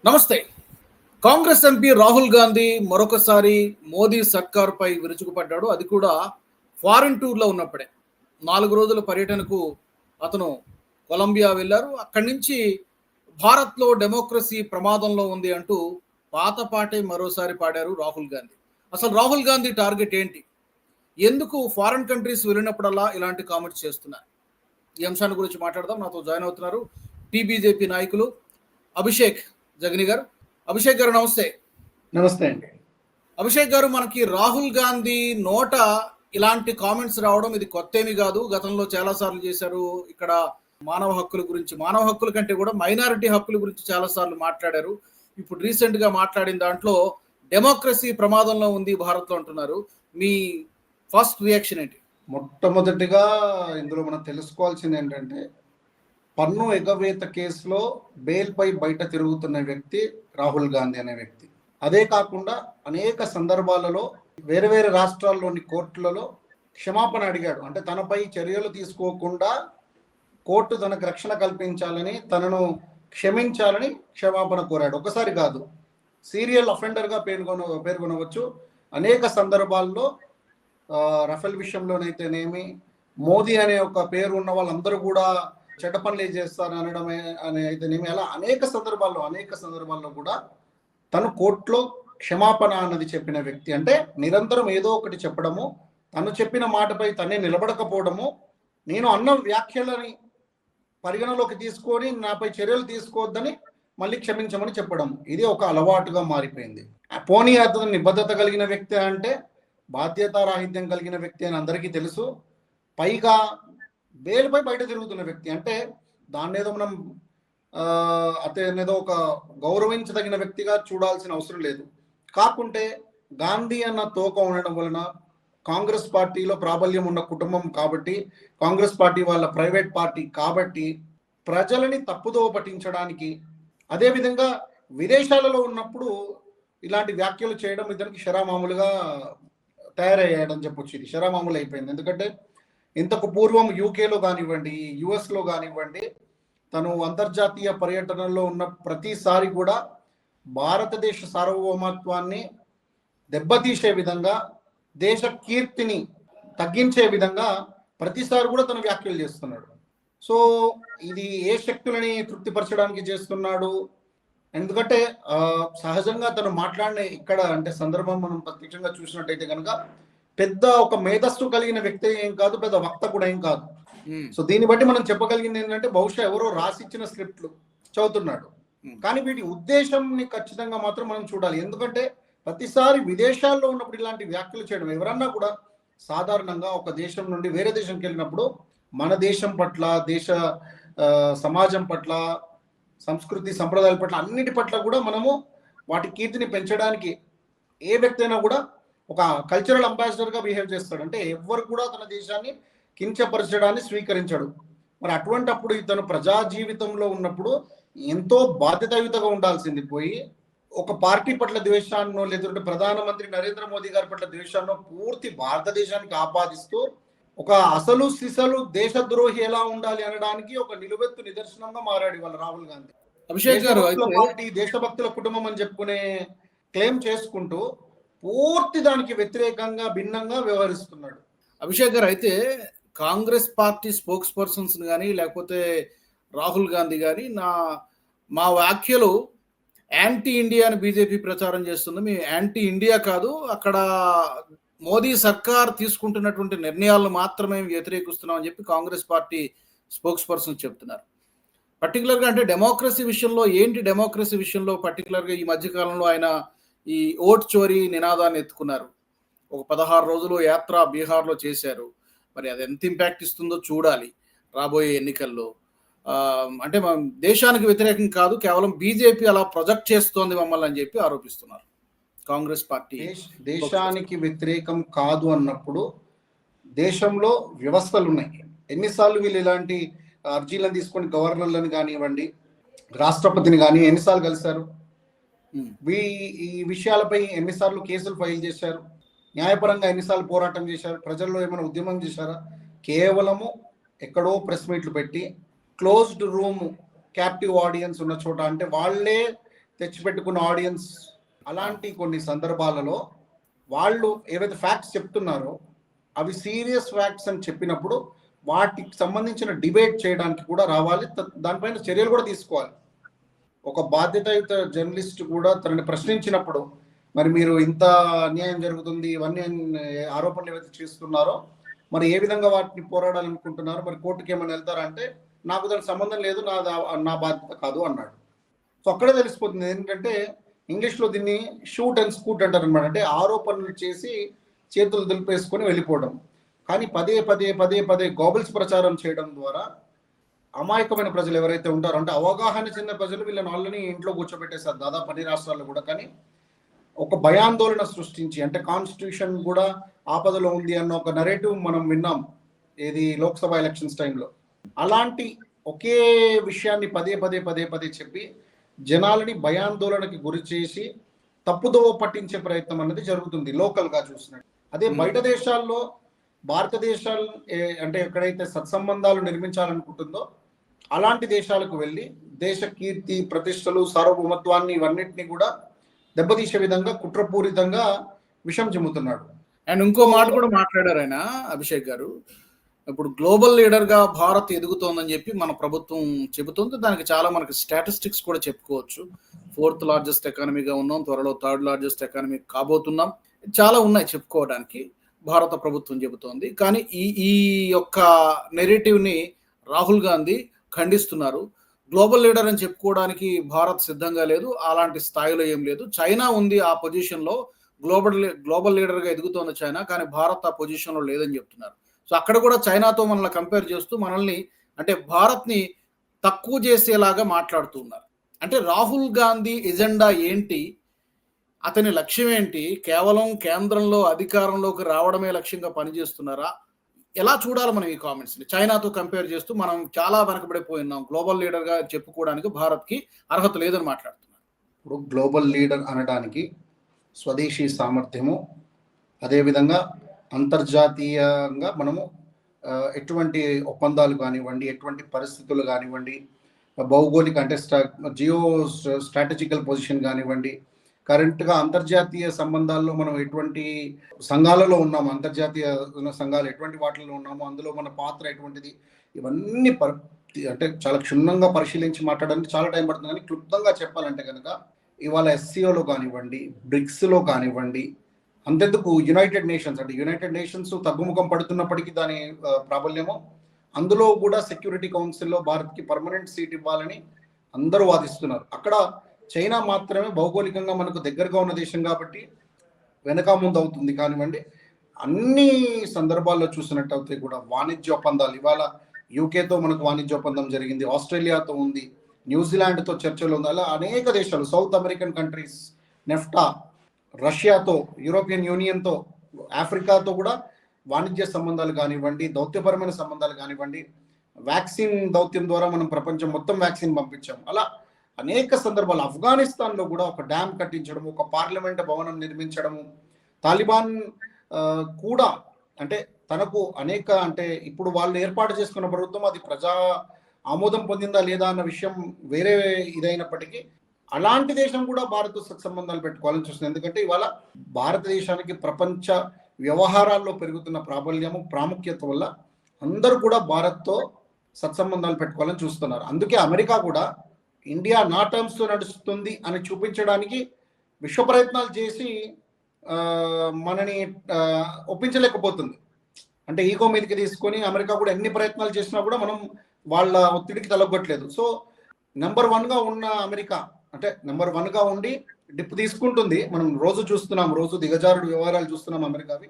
నమస్తే. కాంగ్రెస్ ఎంపీ రాహుల్ గాంధీ మరొకసారి మోదీ సర్కార్‌పై విరుచుకుపడ్డాడు. అది కూడా ఫారిన్ టూర్‌లో ఉన్నప్పుడే. 4 రోజుల పర్యటనకు అతను కొలంబియా వెళ్లారు. అక్కడి నుంచి భారత్‌లో డెమోక్రసీ ప్రమాదంలో ఉంది అంటూ పాత పాటే మరోసారి పాడారు రాహుల్ గాంధీ. అసలు రాహుల్ గాంధీ టార్గెట్ ఏంటి? ఎందుకు ఫారిన్ కంట్రీస్ వెళ్ళినప్పుడల్లా ఇలాంటి కామెంట్స్ చేస్తున్నారు? ఈ అంశాన్ని గురించి మాట్లాడదాం. నాతో జాయిన్ అవుతున్నారు టీబీజేపీ నాయకులు అభిషేక్ జగని గారు. అభిషేక్ గారు నమస్తే. నమస్తే అండి. అభిషేక్ గారు, మనకి రాహుల్ గాంధీ నోట ఇలాంటి కామెంట్స్ రావడం ఇది కొత్తేమీ కాదు. గతంలో చాలా సార్లు చేశారు. ఇక్కడ మానవ హక్కుల గురించి, మానవ హక్కుల కంటే కూడా మైనారిటీ హక్కుల గురించి చాలా సార్లు మాట్లాడారు. ఇప్పుడు రీసెంట్ గా మాట్లాడిన దాంట్లో డెమోక్రసీ ప్రమాదంలో ఉంది భారత్ లో అంటున్నారు. మీ ఫస్ట్ రియాక్షన్ ఏంటి? మొట్టమొదటిగా ఇందులో మనం తెలుసుకోవాల్సింది ఏంటంటే, పన్ను ఎగవేత కేసులో బెయిల్పై బయట తిరుగుతున్న వ్యక్తి రాహుల్ గాంధీ అనే వ్యక్తి. అదే కాకుండా అనేక సందర్భాలలో వేరే వేరే రాష్ట్రాల్లోని కోర్టులలో క్షమాపణ అడిగాడు. అంటే తనపై చర్యలు తీసుకోకుండా కోర్టు తనకు రక్షణ కల్పించాలని, తనను క్షమించాలని క్షమాపణ కోరాడు. ఒకసారి కాదు, సీరియల్ అఫెండర్గా పేర్కొనవచ్చు. అనేక సందర్భాల్లో రఫేల్ విషయంలోనైతేనేమి, మోదీ అనే ఒక పేరు ఉన్న వాళ్ళందరూ కూడా చెడ్డ పనులు చేస్తారు అనడమే అని అయితేనేమి, అలా అనేక సందర్భాల్లో కూడా తను కోర్టులో క్షమాపణ అన్నది చెప్పిన వ్యక్తి. అంటే నిరంతరం ఏదో ఒకటి చెప్పడము, తను చెప్పిన మాటపై తనే నిలబడకపోవడము, నేను అన్న వ్యాఖ్యలని పరిగణలోకి తీసుకొని నాపై చర్యలు తీసుకోవద్దని మళ్ళీ క్షమించమని చెప్పడం, ఇది ఒక అలవాటుగా మారిపోయింది. పోనీ అతను నిబద్ధత కలిగిన వ్యక్తి అంటే, బాధ్యతారాహిత్యం కలిగిన వ్యక్తి అని అందరికీ తెలుసు. పైగా బెయిల్పై బయట తిరుగుతున్న వ్యక్తి అంటే దాన్నేదో మనం అతనేదో ఒక గౌరవించదగిన వ్యక్తిగా చూడాల్సిన అవసరం లేదు. కాకుంటే గాంధీ అన్న తోక ఉండడం వలన, కాంగ్రెస్ పార్టీలో ప్రాబల్యం ఉన్న కుటుంబం కాబట్టి, కాంగ్రెస్ పార్టీ వాళ్ళ ప్రైవేట్ పార్టీ కాబట్టి, ప్రజలని తప్పుదోవ పట్టించడానికి, అదేవిధంగా విదేశాలలో ఉన్నప్పుడు ఇలాంటి వ్యాఖ్యలు చేయడం ఇతనికి శరామామూలుగా తయారయ్యాడని చెప్పొచ్చు. ఇది శరామామూలు అయిపోయింది. ఎందుకంటే ఇంతకు పూర్వం యూకేలో కానివ్వండి, యుఎస్లో కానివ్వండి, తను అంతర్జాతీయ పర్యటనలో ఉన్న ప్రతిసారి కూడా భారతదేశ సార్వభౌమత్వాన్ని దెబ్బతీసే విధంగా, దేశ కీర్తిని తగ్గించే విధంగా ప్రతిసారి కూడా తను వ్యాఖ్యలు చేస్తున్నాడు. సో ఇది ఏ శక్తులని తృప్తిపరచడానికి చేస్తున్నాడు? ఎందుకంటే సహజంగా తను మాట్లాడిన ఇక్కడ అంటే సందర్భం మనం ప్రత్యక్షంగా చూసినట్టయితే కనుక పెద్ద ఒక మేధస్సు కలిగిన వ్యక్తి ఏం కాదు, పెద్ద వక్త కూడా ఏం కాదు. సో దీన్ని బట్టి మనం చెప్పగలిగింది ఏంటంటే, బహుశా ఎవరో రాసిచ్చిన స్క్రిప్ట్లు చదువుతున్నాడు. కానీ వీటి ఉద్దేశంని ఖచ్చితంగా మాత్రం మనం చూడాలి. ఎందుకంటే ప్రతిసారి విదేశాల్లో ఉన్నప్పుడు ఇలాంటి వ్యాఖ్యలు చేయడం, ఎవరన్నా కూడా సాధారణంగా ఒక దేశం నుండి వేరే దేశంకి వెళ్ళినప్పుడు మన దేశం పట్ల, దేశ సమాజం పట్ల, సంస్కృతి సంప్రదాయాల పట్ల, అన్నిటి పట్ల కూడా మనము వాటి కీర్తిని పెంచడానికి ఏ వ్యక్తి అయినా కూడా ఒక కల్చరల్ అంబాసిడర్గా బిహేవ్ చేస్తాడు. అంటే ఎవరు కూడా తన దేశాన్ని కించపరచడాన్ని స్వీకరించాడు. మరి అటువంటప్పుడు ఇతను ప్రజా జీవితంలో ఉన్నప్పుడు ఎంతో బాధ్యతాయుతగా ఉండాల్సింది పోయి, ఒక పార్టీ పట్ల ద్వేషాన్నో, లేదంటే ప్రధానమంత్రి నరేంద్ర మోదీ గారి పట్ల ద్వేషాన్నో పూర్తి భారతదేశానికి ఆపాదిస్తూ ఒక అసలు సిసలు దేశద్రోహి ఎలా ఉండాలి అనడానికి ఒక నిలువెత్తు నిదర్శనంగా మారాడు ఇవాళ రాహుల్ గాంధీ. అభిషేక్ గారు, పార్టీ దేశభక్తుల కుటుంబం అని చెప్పుకునే క్లెయిమ్ చేసుకుంటూ పూర్తి దానికి వ్యతిరేకంగా భిన్నంగా వ్యవహరిస్తున్నాడు. అభిషేక్ గారు, అయితే కాంగ్రెస్ పార్టీ స్పోక్స్ పర్సన్స్ కానీ లేకపోతే రాహుల్ గాంధీ కానీ మా వ్యాఖ్యలు యాంటీ ఇండియా అని బీజేపీ ప్రచారం చేస్తుంది. మేము యాంటీ ఇండియా కాదు, అక్కడ మోదీ సర్కార్ తీసుకుంటున్నటువంటి నిర్ణయాలను మాత్రమే వ్యతిరేకిస్తున్నాం అని చెప్పి కాంగ్రెస్ పార్టీ స్పోక్స్ పర్సన్స్ చెప్తున్నారు. పర్టికులర్గా అంటే డెమోక్రసీ విషయంలో ఏంటి, డెమోక్రసీ విషయంలో పర్టికులర్గా ఈ మధ్యకాలంలో ఆయన ఈ ఓట్ చోరీ నినాదాన్ని ఎత్తుకున్నారు. ఒక 16 రోజులు యాత్ర బీహార్లో చేశారు. మరి అది ఎంత ఇంపాక్ట్ ఇస్తుందో చూడాలి రాబోయే ఎన్నికల్లో. అంటే మనం దేశానికి వ్యతిరేకం కాదు, కేవలం బీజేపీ అలా ప్రొజెక్ట్ చేస్తోంది మమ్మల్ని అని చెప్పి ఆరోపిస్తున్నారు కాంగ్రెస్ పార్టీ. దేశానికి వ్యతిరేకం కాదు అన్నప్పుడు దేశంలో వ్యవస్థలు ఉన్నాయి. ఎన్నిసార్లు వీళ్ళు ఇలాంటి అర్జీలను తీసుకొని గవర్నర్లను కానివ్వండి, రాష్ట్రపతిని కానీ ఎన్నిసార్లు కలిశారు? ఈ విషయాలపై ఎన్నిసార్లు కేసులు ఫైల్ చేశారు? న్యాయపరంగా ఎన్నిసార్లు పోరాటం చేశారు? ప్రజల్లో ఏమైనా ఉద్యమం చేశారా? కేవలము ఎక్కడో ప్రెస్ మీట్లు పెట్టి క్లోజ్డ్ రూమ్ క్యాప్టివ్ ఆడియన్స్ ఉన్న చోట, అంటే వాళ్ళే తెచ్చిపెట్టుకున్న ఆడియన్స్, అలాంటి కొన్ని సందర్భాలలో వాళ్ళు ఏవైతే ఫ్యాక్ట్స్ చెప్తున్నారో అవి సీరియస్ ఫ్యాక్ట్స్ అని చెప్పినప్పుడు వాటికి సంబంధించిన డిబేట్ చేయడానికి కూడా రావాలి, దానిపైన చర్యలు కూడా తీసుకోవాలి. ఒక బాధ్యతాయుత జర్నలిస్ట్ కూడా తనని ప్రశ్నించినప్పుడు మరి మీరు ఇంత అన్యాయం జరుగుతుంది, ఇవన్నీ ఆరోపణలు ఏవైతే చేస్తున్నారో మరి ఏ విధంగా వాటిని పోరాడాలనుకుంటున్నారు, మరి కోర్టుకి ఏమైనా వెళ్తారా అంటే నాకు దానికి సంబంధం లేదు, నా బాధ్యత కాదు అన్నాడు. సో అక్కడే తెలిసిపోతుంది ఏంటంటే ఇంగ్లీష్లో దీన్ని షూట్ అండ్ స్కూట్ అంటారు అనమాట. అంటే ఆరోపణలు చేసి చేతులు దులిపేసుకొని వెళ్ళిపోవడం. కానీ పదే పదే పదే పదే గోబల్స్ ప్రచారం చేయడం ద్వారా అమాయకమైన ప్రజలు ఎవరైతే ఉంటారో, అంటే అవగాహన చెందిన ప్రజలు వీళ్ళని ఆల్రెడీ ఇంట్లో కూర్చోబెట్టేశారు దాదాపు అన్ని రాష్ట్రాల్లో కూడా. కానీ ఒక భయాందోళన సృష్టించి, అంటే కాన్స్టిట్యూషన్ కూడా ఆపదలో ఉంది అన్న ఒక నరేటివ్ మనం విన్నాం ఏది లోక్సభ ఎలక్షన్స్ టైంలో. అలాంటి ఒకే విషయాన్ని పదే పదే పదే పదే చెప్పి జనాలని భయాందోళనకి గురి చేసి తప్పుదోవ పట్టించే ప్రయత్నం అనేది జరుగుతుంది లోకల్గా చూసినట్టు. అదే బయట దేశాల్లో భారతదేశాలు అంటే ఎక్కడైతే సత్సంబంధాలు నిర్మించాలనుకుంటుందో అలాంటి దేశాలకు వెళ్ళి దేశ కీర్తి ప్రతిష్టలు సార్వభౌమత్వాన్ని ఇవన్నిటిని కూడా దెబ్బతీసే విధంగా కుట్రపూరితంగా విషం చిమ్ముతున్నాడు. అండ్ ఇంకో మాట కూడా మాట్లాడారు ఆయన, అభిషేక్ గారు. ఇప్పుడు గ్లోబల్ లీడర్ గా భారత్ ఎదుగుతోందని చెప్పి మన ప్రభుత్వం చెబుతుంది. దానికి చాలా మనకి స్టాటిస్టిక్స్ కూడా చెప్పుకోవచ్చు. 4th లార్జెస్ట్ ఎకానమీగా ఉన్నాం, త్వరలో 3rd లార్జెస్ట్ ఎకానమీ కాబోతున్నాం. చాలా ఉన్నాయి చెప్పుకోవడానికి, భారత ప్రభుత్వం చెబుతోంది. కానీ ఈ యొక్క నెరేటివ్ ని రాహుల్ గాంధీ ఖండిస్తున్నారు. గ్లోబల్ లీడర్ అని చెప్పుకోవడానికి భారత్ సిద్ధంగా లేదు, అలాంటి స్థాయిలో ఏం లేదు. చైనా ఉంది ఆ పొజిషన్ లో, గ్లోబల్ లీడర్ గా ఎదుగుతోంది చైనా, కానీ భారత్ ఆ పొజిషన్ లో లేదని చెప్తున్నారు. సో అక్కడ కూడా చైనాతో మనల్ని కంపేర్ చేస్తూ మనల్ని, అంటే భారత్ ని తక్కువ చేసేలాగా మాట్లాడుతున్నారు. అంటే రాహుల్ గాంధీ ఎజెండా ఏంటి, అతని లక్ష్యం ఏంటి? కేవలం కేంద్రంలో అధికారంలోకి రావడమే లక్ష్యంగా పనిచేస్తున్నారా? ఎలా చూడాలి మనం ఈ కామెంట్స్ ని? చైనాతో కంపేర్ చేస్తూ మనం చాలా వెనకబడిపోయి ఉన్నాం, గ్లోబల్ లీడర్ గా చెప్పుకోవడానికి భారత్ కి అర్హత లేదని మాట్లాడుతున్నారు. ఇప్పుడు గ్లోబల్ లీడర్ అనడానికి స్వదేశీ సామర్థ్యము, అదేవిధంగా అంతర్జాతీయంగా మనము ఎటువంటి ఒప్పందాలు కానివ్వండి, ఎటువంటి పరిస్థితులు కానివ్వండి, భౌగోళిక అంటే జియో స్ట్రాటజికల్ పొజిషన్ కానివ్వండి, కరెంట్గా అంతర్జాతీయ సంబంధాల్లో మనం ఎటువంటి సంఘాలలో ఉన్నాము, అంతర్జాతీయ సంఘాలు ఎటువంటి వాటిల్లో ఉన్నాము, అందులో మన పాత్ర ఎటువంటిది, ఇవన్నీ అంటే చాలా క్షుణ్ణంగా పరిశీలించి మాట్లాడడానికి చాలా టైం పడుతుంది. కానీ క్లుప్తంగా చెప్పాలంటే కనుక ఇవాళ ఎస్సీఓలో కానివ్వండి, బ్రిక్స్లో కానివ్వండి, అంతెందుకు యునైటెడ్ నేషన్స్, అంటే యునైటెడ్ నేషన్స్ తగ్గుముఖం పడుతున్నప్పటికీ దాని ప్రాబల్యము, అందులో కూడా సెక్యూరిటీ కౌన్సిల్లో భారత్కి పర్మనెంట్ సీట్ ఇవ్వాలని అందరూ వాదిస్తున్నారు. అక్కడ చైనా మాత్రమే భౌగోళికంగా మనకు దగ్గరగా ఉన్న దేశం కాబట్టి వెనక ముందు అవుతుంది కానివ్వండి. అన్ని సందర్భాల్లో చూసినట్టయితే కూడా వాణిజ్య ఒప్పందాలు, ఇవాళ యూకేతో మనకు వాణిజ్య ఒప్పందం జరిగింది, ఆస్ట్రేలియాతో ఉంది, న్యూజిలాండ్తో చర్చలు ఉంది, అలా అనేక దేశాలు, సౌత్ అమెరికన్ కంట్రీస్, నెఫ్టా, రష్యాతో, యూరోపియన్ యూనియన్తో, ఆఫ్రికాతో కూడా వాణిజ్య సంబంధాలు కానివ్వండి, దౌత్యపరమైన సంబంధాలు కానివ్వండి, వ్యాక్సిన్ దౌత్యం ద్వారా మనం ప్రపంచం మొత్తం వ్యాక్సిన్ పంపించాం. అలా అనేక సందర్భాలు, ఆఫ్ఘనిస్తాన్లో కూడా ఒక డ్యామ్ కట్టించడం, ఒక పార్లమెంట్ భవనం నిర్మించడము, తాలిబాన్ కూడా అంటే తనకు అనేక, అంటే ఇప్పుడు వాళ్ళు ఏర్పాటు చేసుకున్న ప్రభుత్వం అది ప్రజా ఆమోదం పొందిందా లేదా అన్న విషయం వేరే ఇదైనప్పటికీ అలాంటి దేశం కూడా భారత్ సత్సంబంధాలు పెట్టుకోవాలని చూస్తుంది. ఎందుకంటే ఇవాళ భారతదేశానికి ప్రపంచ వ్యవహారాల్లో పెరుగుతున్న ప్రాబల్యము, ప్రాముఖ్యత వల్ల అందరూ కూడా భారత్తో సత్సంబంధాలు పెట్టుకోవాలని చూస్తున్నారు. అందుకే అమెరికా కూడా ఇండియా నా టర్మ్స్తో నడుస్తుంది అని చూపించడానికి విశ్వ ప్రయత్నాలు చేసి మనని ఒప్పించలేకపోతుంది. అంటే ఈగో మీదకి తీసుకొని అమెరికా కూడా ఎన్ని ప్రయత్నాలు చేసినా కూడా మనం వాళ్ళ ఒత్తిడికి తలగొట్టలేదు. సో నెంబర్ 1గా ఉన్న అమెరికా, అంటే నెంబర్ 1గా ఉండి డిప్ తీసుకుంటుంది. మనం రోజు చూస్తున్నాం, రోజు దిగజారుడు వ్యవహారాలు చూస్తున్నాం అమెరికావి.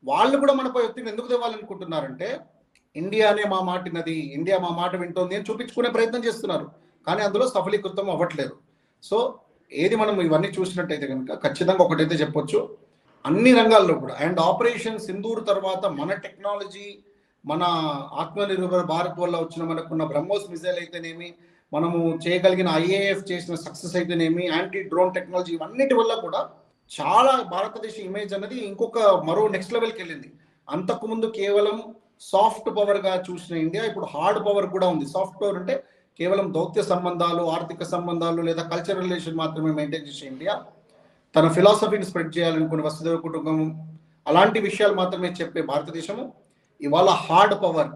వాళ్ళు కూడా మనపై ఒత్తిడి ఎందుకు తేవాలనుకుంటున్నారంటే ఇండియానే మా మాటినది, ఇండియా మా మాట వింటోంది అని చూపించుకునే ప్రయత్నం చేస్తున్నారు. కానీ అందులో సఫలీకృతం అవ్వట్లేదు. సో ఏది మనం ఇవన్నీ చూసినట్టయితే కనుక ఖచ్చితంగా ఒకటైతే చెప్పొచ్చు, అన్ని రంగాల్లో కూడా, అండ్ ఆపరేషన్ సింధూర్ తర్వాత మన టెక్నాలజీ, మన ఆత్మనిర్భర్ భారత్ వల్ల వచ్చిన మనకున్న బ్రహ్మోస్ మిసైల్ అయితేనేమి, మనము చేయగలిగిన IAF చేసిన సక్సెస్ అయితేనేమి, యాంటీ డ్రోన్ టెక్నాలజీ, ఇవన్నిటి వల్ల కూడా చాలా భారతదేశ ఇమేజ్ అనేది మరో నెక్స్ట్ లెవెల్కి వెళ్ళింది. అంతకుముందు కేవలం సాఫ్ట్ పవర్గా చూసిన ఇండియా ఇప్పుడు హార్డ్ పవర్ కూడా ఉంది. సాఫ్ట్ పవర్ అంటే కేవలం దౌత్య సంబంధాలు, ఆర్థిక సంబంధాలు లేదా కల్చరల్ రిలేషన్ మాత్రమే మెయింటైన్ చేసే ఇండియా తన ఫిలాసఫీని స్ప్రెడ్ చేయాలనుకునే వసుధైవ కుటుంబం అలాంటి విషయాలు మాత్రమే చెప్పే భారతదేశము ఇవాళ హార్డ్ పవర్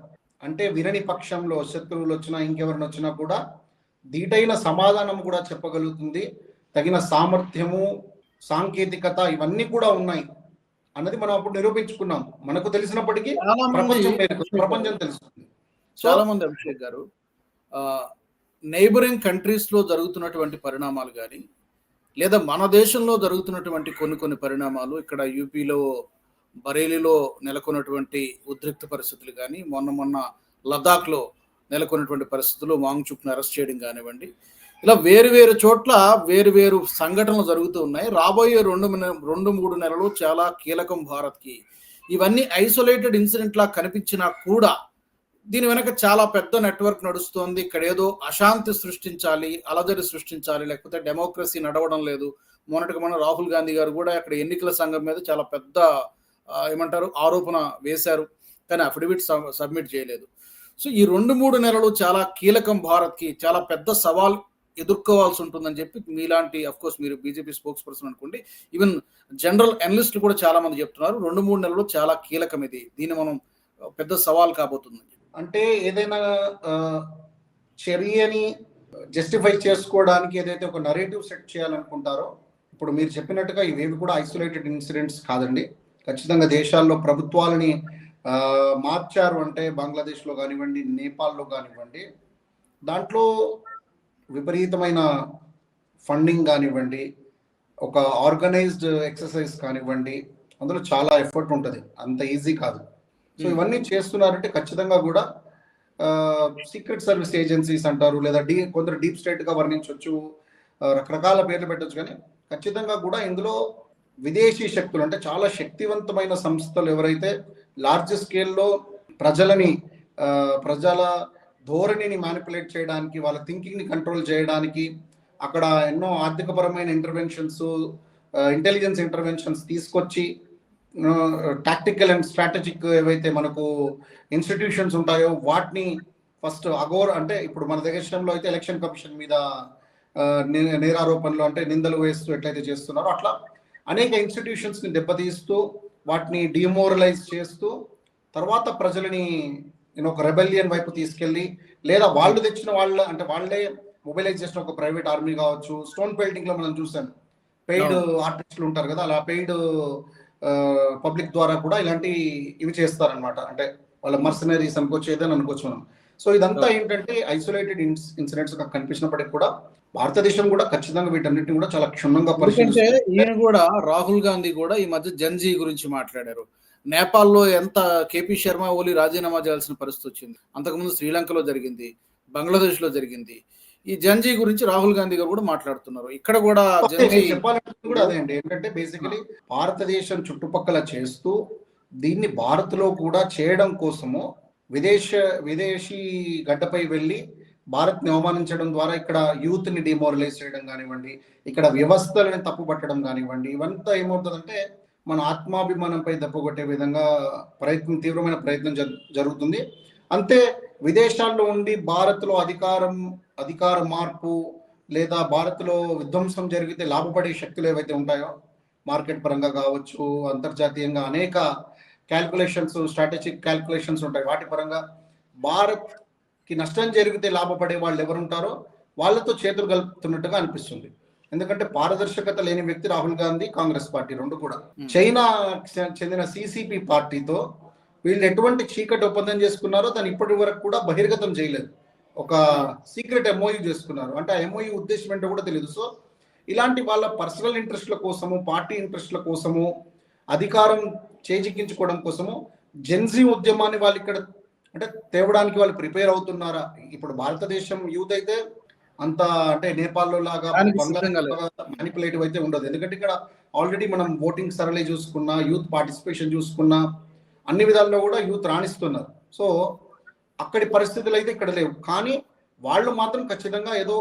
అంటే వినని పక్షంలో శత్రువులు వచ్చినా ఇంకెవరిని వచ్చినా కూడా ధీటైన సమాధానం కూడా చెప్పగలుగుతుంది. తగిన సామర్థ్యము, సాంకేతికత ఇవన్నీ కూడా ఉన్నాయి అన్నది మనం అప్పుడు నిరూపించుకున్నాం. మనకు తెలిసినప్పటికీ ప్రపంచం తెలుస్తుంది. చాలా మంది అభిషేక్ గారు నైబరింగ్ కంట్రీస్ లో జరుగుతున్నటువంటి పరిణామాలు కానీ లేదా మన దేశంలో జరుగుతున్నటువంటి కొన్ని పరిణామాలు, ఇక్కడ యూపీలో బరేలీలో నెలకొన్నటువంటి ఉద్రిక్త పరిస్థితులు కానీ, మొన్న లద్దాఖ్లో నెలకొన్నటువంటి పరిస్థితులు, వాంగ్చుక్ను అరెస్ట్ చేయడం కానివ్వండి, ఇలా వేరు చోట్ల వేరు సంఘటనలు జరుగుతూ ఉన్నాయి. రాబోయే 2-3 నెలలు చాలా కీలకం భారత్కి. ఇవన్నీ ఐసోలేటెడ్ ఇన్సిడెంట్ లా కనిపించినా కూడా దీని వెనక చాలా పెద్ద నెట్వర్క్ నడుస్తోంది. ఇక్కడ ఏదో అశాంతి సృష్టించాలి, అలజడి సృష్టించాలి, లేకపోతే డెమోక్రసీ నడవడం లేదు. మొన్నటికి మన రాహుల్ గాంధీ గారు కూడా అక్కడ ఎన్నికల సంఘం మీద చాలా పెద్ద ఆరోపణ వేశారు, కానీ అఫిడవిట్ సబ్మిట్ చేయలేదు. సో ఈ 2-3 నెలలు చాలా కీలకం భారత్కి, చాలా పెద్ద సవాల్ ఎదుర్కోవాల్సి ఉంటుందని చెప్పి మీలాంటి, అఫ్ కోర్స్ మీరు బీజేపీ స్పోక్స్ పర్సన్ అనుకోండి, ఈవెన్ జనరల్ అనలిస్టులు కూడా చాలా మంది చెప్తున్నారు 2-3 నెలలు చాలా కీలకం, దీన్ని మనం పెద్ద సవాల్ కాబోతుంది. అంటే ఏదైనా చర్యని జస్టిఫై చేసుకోవడానికి ఏదైతే ఒక నరేటివ్ సెట్ చేయాలనుకుంటారో, ఇప్పుడు మీరు చెప్పినట్టుగా ఇవేవి కూడా ఐసోలేటెడ్ ఇన్సిడెంట్స్ కాదండి. ఖచ్చితంగా దేశాల్లో ప్రభుత్వాలని మార్చారు అంటే బంగ్లాదేశ్లో కానివ్వండి, నేపాల్లో కానివ్వండి, దాంట్లో విపరీతమైన ఫండింగ్ కానివ్వండి, ఒక ఆర్గనైజ్డ్ ఎక్సర్సైజ్ కానివ్వండి, అందులో చాలా ఎఫర్ట్ ఉంటుంది, అంత ఈజీ కాదు. సో ఇవన్నీ చేస్తున్నారంటే ఖచ్చితంగా కూడా సీక్రెట్ సర్వీస్ ఏజెన్సీస్ అంటారు, లేదా కొందరు డీప్ స్టేట్ గా వర్ణించవచ్చు, రకరకాల పేర్లు పెట్టచ్చు. కానీ ఖచ్చితంగా కూడా ఇందులో విదేశీ శక్తులు అంటే చాలా శక్తివంతమైన సంస్థలు ఎవరైతే లార్జ్ స్కేల్లో ప్రజల ధోరణిని మ్యానిపులేట్ చేయడానికి, వాళ్ళ థింకింగ్ ని కంట్రోల్ చేయడానికి అక్కడ ఎన్నో ఆర్థికపరమైన ఇంటర్వెన్షన్స్, ఇంటెలిజెన్స్ ఇంటర్వెన్షన్స్ తీసుకొచ్చి టాక్టికల్ అండ్ స్ట్రాటజిక్ ఏవైతే మనకు ఇన్స్టిట్యూషన్స్ ఉంటాయో వాటిని ఫస్ట్ అంటే ఇప్పుడు మన దేశంలో అయితే ఎలక్షన్ కమిషన్ మీద నేరారోపణలు అంటే నిందలు వేస్తూ ఎట్లయితే చేస్తున్నారో అట్లా అనేక ఇన్స్టిట్యూషన్స్ ని దెబ్బతీస్తూ వాటిని డిమోరలైజ్ చేస్తూ తర్వాత ప్రజలని ఒక రెబెలియన్ వైపు తీసుకెళ్లి, లేదా వాళ్ళు తెచ్చిన అంటే వాళ్ళే మొబిలైజ్ చేసిన ఒక ప్రైవేట్ ఆర్మీ కావచ్చు. స్టోన్ పెయింటింగ్ లో మనం చూసాం, పెయిడ్ ఆర్టిస్టులు ఉంటారు కదా, అలా పెయిడ్ పబ్లిక్ ద్వారా కూడా ఇవి చేస్తారనమాట. అంటే వాళ్ళ మర్సనరీస్ అనుకోవచ్చు, ఏదైనా అనుకోవచ్చు మనం. సో ఇదంతా ఏంటంటే ఐసోలేటెడ్ ఇన్సిడెంట్స్ కనిపించినప్పటికీ కూడా భారతదేశం కూడా ఖచ్చితంగా వీటన్నిటిని కూడా చాలా క్షుణ్ణంగా పరిశీలిస్తుంది. ఈయన కూడా రాహుల్ గాంధీ కూడా ఈ మధ్య జన్జీ గురించి మాట్లాడారు. నేపాల్లో ఎంత కేపీ శర్మ ఓలీ రాజీనామా చేయాల్సిన పరిస్థితి వచ్చింది, అంతకుముందు శ్రీలంకలో జరిగింది, బంగ్లాదేశ్ లో జరిగింది. ఈ జన్జీ గురించి రాహుల్ గాంధీ గారు కూడా మాట్లాడుతున్నారు. ఇక్కడ కూడా చెప్పాలంటే కూడా అదే అండి, ఏంటంటే బేసికలీ భారతదేశం చుట్టుపక్కల చేస్తూ దీన్ని భారత్ లో కూడా చేయడం కోసము విదేశీ గడ్డపై వెళ్ళి భారత్ ని అవమానించడం ద్వారా ఇక్కడ యూత్ ని డిమోరలైజ్ చేయడం కానివ్వండి, ఇక్కడ వ్యవస్థలను తప్పుపట్టడం కానివ్వండి, ఇవంతా ఏమవుతుందంటే మన ఆత్మాభిమానంపై దెబ్బకొట్టే విధంగా తీవ్రమైన ప్రయత్నం జరుగుతుంది. అంతే విదేశాల్లో ఉండి భారత్లో అధికార మార్పు లేదా భారత్లో విధ్వంసం జరిగితే లాభపడే శక్తులు ఏవైతే ఉంటాయో, మార్కెట్ పరంగా కావచ్చు, అంతర్జాతీయంగా అనేక క్యాల్కులేషన్స్, స్ట్రాటజిక్ క్యాల్కులేషన్స్ ఉంటాయి, వాటి పరంగా భారత్ కి నష్టం జరిగితే లాభపడే వాళ్ళు ఎవరుంటారో వాళ్ళతో చేతులు కలుపుతున్నట్టుగా అనిపిస్తుంది. ఎందుకంటే పారదర్శకత లేని వ్యక్తి రాహుల్ గాంధీ, కాంగ్రెస్ పార్టీ రెండు కూడా. చైనా చెందిన సిసిపి పార్టీతో వీళ్ళు ఎటువంటి చీకటి ఒప్పందం చేసుకున్నారో దాన్ని ఇప్పటి వరకు కూడా బహిర్గతం చేయలేదు. ఒక సీక్రెట్ ఎంఓయూ చేసుకున్నారు, అంటే ఆ ఎంఓయూ ఉద్దేశం ఏంటో కూడా తెలియదు. సో ఇలాంటి వాళ్ళ పర్సనల్ ఇంట్రెస్ట్ల కోసము, పార్టీ ఇంట్రెస్ట్ల కోసము, అధికారం చేజిక్కించుకోవడం కోసము జెన్జీ ఉద్యమాన్ని వాళ్ళు ఇక్కడ అంటే తేవడానికి వాళ్ళు ప్రిపేర్ అవుతున్నారా? ఇప్పుడు భారతదేశం యూత్ అయితే అంత అంటే నేపాల్లో లాగా మ్యానిపులేటివ్ అయితే ఉండదు. ఎందుకంటే ఇక్కడ ఆల్రెడీ మనం ఓటింగ్ సరళి చూసుకున్నా, యూత్ పార్టిసిపేషన్ చూసుకున్నా, అన్ని విధాల్లో కూడా యూత్ రాణిస్తున్నారు. సో అక్కడి పరిస్థితులు అయితే ఇక్కడ లేవు. కానీ వాళ్ళు మాత్రం ఖచ్చితంగా ఏదో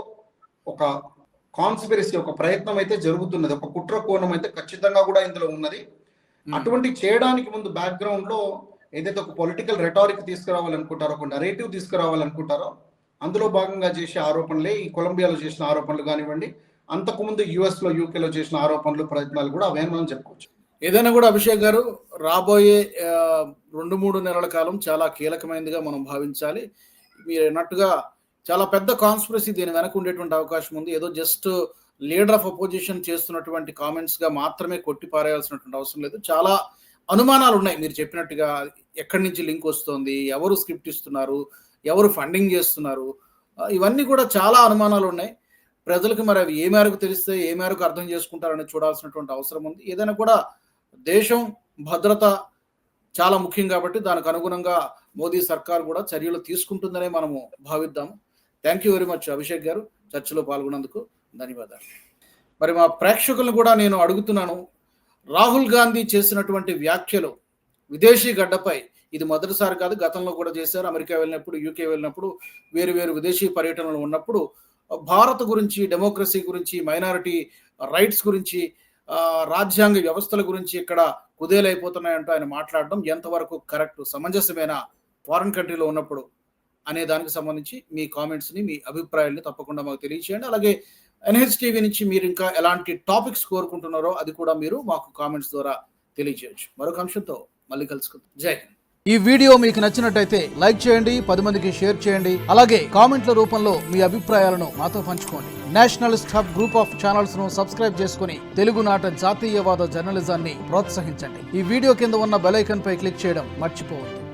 ఒక కాన్స్పిరసీ, ఒక ప్రయత్నం అయితే జరుగుతున్నది, ఒక కుట్ర కోణం అయితే ఖచ్చితంగా కూడా ఇందులో ఉన్నది. అటువంటి చేయడానికి ముందు బ్యాక్గ్రౌండ్ లో ఏదైతే ఒక పొలిటికల్ రెటారిక్ తీసుకురావాలనుకుంటారో, ఒక నరేటివ్ తీసుకురావాలనుకుంటారో, అందులో భాగంగా చేసే ఆరోపణలే ఈ కొలంబియాలో చేసిన ఆరోపణలు కానివ్వండి, అంతకుముందు యుఎస్లో యూకేలో చేసిన ఆరోపణలు ప్రయత్నాలు కూడా అవే మనం చెప్పుకోవచ్చు. ఏదైనా కూడా అభిషేక్ గారు రాబోయే 2-3 నెలల కాలం చాలా కీలకమైనదిగా మనం భావించాలి. మీరు అన్నట్టుగా చాలా పెద్ద కాన్స్పిరసీ దీని వెనక ఉండేటువంటి అవకాశం ఉంది. ఏదో జస్ట్ లీడర్ ఆఫ్ అపోజిషన్ చేస్తున్నటువంటి కామెంట్స్గా మాత్రమే కొట్టి పారేయాల్సినటువంటి అవసరం లేదు. చాలా అనుమానాలు ఉన్నాయి. మీరు చెప్పినట్టుగా ఎక్కడి నుంచి లింక్ వస్తుంది, ఎవరు స్క్రిప్ట్ ఇస్తున్నారు, ఎవరు ఫండింగ్ చేస్తున్నారు, ఇవన్నీ కూడా చాలా అనుమానాలు ఉన్నాయి. ప్రజలకు మరి అవి ఏ మేరకు తెలిస్తే ఏ మేరకు అర్థం చేసుకుంటారని చూడాల్సినటువంటి అవసరం ఉంది. ఏదైనా కూడా దేశం భద్రత చాలా ముఖ్యం కాబట్టి దానికి అనుగుణంగా మోదీ సర్కార్ కూడా చర్యలు తీసుకుంటుందనే మనము భావిద్దాము. Thank you very much Abhishek garu, చర్చలో పాల్గొన్నందుకు ధన్యవాదాలు. మరి మా ప్రేక్షకులను కూడా నేను అడుగుతున్నాను, రాహుల్ గాంధీ చేసినటువంటి వ్యాఖ్యలు విదేశీ గడ్డపై ఇది మొదటిసారి కాదు, గతంలో కూడా చేశారు. అమెరికా వెళ్ళినప్పుడు, యూకే వెళ్ళినప్పుడు, వేరు వేరు విదేశీ పర్యటనలు ఉన్నప్పుడు భారత్ గురించి, డెమోక్రసీ గురించి, మైనారిటీ రైట్స్ గురించి, రాజ్యాంగ వ్యవస్థల గురించి ఇక్కడ కుదేలైపోతున్నాయంటూ ఆయన మాట్లాడడం ఎంతవరకు కరెక్ట్, సమంజసమైన ఫారిన్ కంట్రీలో ఉన్నప్పుడు అనే దానికి సంబంధించి మీ కామెంట్స్ని, మీ అభిప్రాయాల్ని తప్పకుండా మాకు తెలియచేయండి. అలాగే ఎన్హెచ్ టీవీ నుంచి మీరు ఇంకా ఎలాంటి టాపిక్స్ కోరుకుంటున్నారో అది కూడా మీరు మాకు కామెంట్స్ ద్వారా తెలియజేయచ్చు. మరొక అంశంతో మళ్ళీ కలుసుకుందాం. జై హింద్. ఈ వీడియో మీకు నచ్చినట్టయితే లైక్ చేయండి, 10 మందికి షేర్ చేయండి. అలాగే కామెంట్ల రూపంలో మీ అభిప్రాయాలను మాతో పంచుకోండి. Nationalist hub group of channels ను సబ్స్క్రైబ్ చేసుకుని తెలుగునాట జాతీయవాద జర్నలిజాన్ని ప్రోత్సహించండి. ఈ వీడియో కింద ఉన్న బెల్ ఐకాన్ పై క్లిక్ చేయడం మర్చిపోవద్దు.